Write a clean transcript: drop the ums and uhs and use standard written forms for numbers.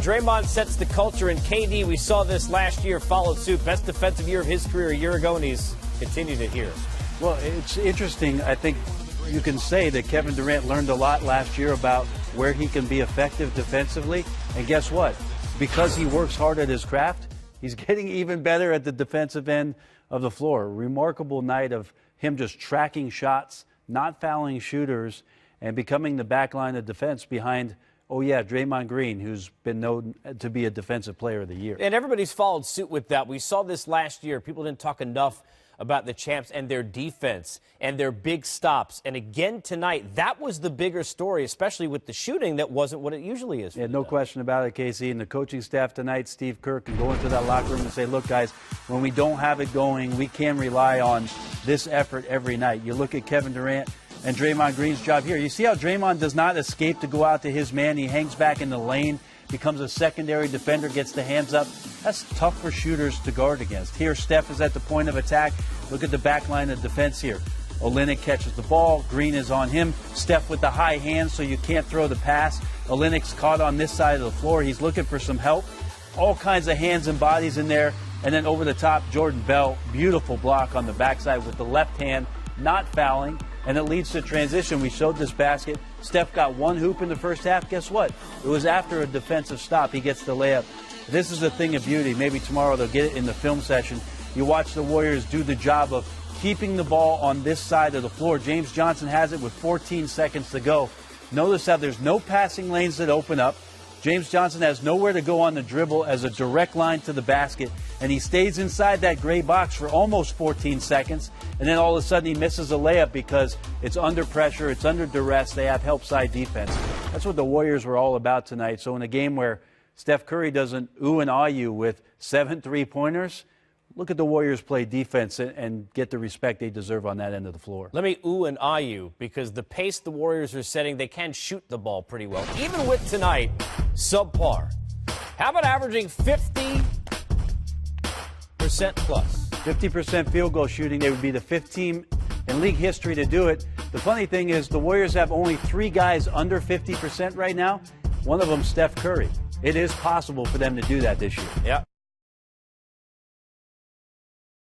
Draymond sets the culture, and KD, we saw this last year, followed suit. Best defensive year of his career a year ago, and he's continued it here. Well, it's interesting. I think you can say that Kevin Durant learned a lot last year about where he can be effective defensively. And guess what? Because he works hard at his craft, he's getting even better at the defensive end of the floor. Remarkable night of him just tracking shots, not fouling shooters, and becoming the back line of defense behind, oh yeah, Draymond Green, who's been known to be a defensive player of the year. And everybody's followed suit with that. We saw this last year. People didn't talk enough about the champs and their defense and their big stops. And again tonight, that was the bigger story, especially with the shooting that wasn't what it usually is. Yeah, no question about it, Casey. And the coaching staff tonight, Steve Kerr, can go into that locker room and say, look, guys, when we don't have it going, we can rely on this effort every night. You look at Kevin Durant and Draymond Green's job here. You see how Draymond does not escape to go out to his man. He hangs back in the lane, becomes a secondary defender, gets the hands up. That's tough for shooters to guard against. Here, Steph is at the point of attack. Look at the back line of defense here. Olynyk catches the ball. Green is on him. Steph with the high hands so you can't throw the pass. Olynyk's caught on this side of the floor. He's looking for some help. All kinds of hands and bodies in there. And then over the top, Jordan Bell. Beautiful block on the backside with the left hand, not fouling. And it leads to transition. We showed this basket. Steph got one hoop in the first half. Guess what? It was after a defensive stop. He gets the layup. This is a thing of beauty. Maybe tomorrow they'll get it in the film session. You watch the Warriors do the job of keeping the ball on this side of the floor. James Johnson has it with 14 seconds to go. Notice how there's no passing lanes that open up. James Johnson has nowhere to go on the dribble as a direct line to the basket, and he stays inside that gray box for almost 14 seconds, and then all of a sudden he misses a layup because it's under pressure, it's under duress, they have help side defense. That's what the Warriors were all about tonight. So in a game where Steph Curry doesn't ooh and ah you with 7 3-pointers, look at the Warriors play defense and get the respect they deserve on that end of the floor. Let me ooh and ah you, because the pace the Warriors are setting, they can shoot the ball pretty well. Even with tonight, subpar. How about averaging 50% plus? 50% field goal shooting. They would be the 5th team in league history to do it. The funny thing is the Warriors have only 3 guys under 50% right now. One of them, Steph Curry. It is possible for them to do that this year. Yeah.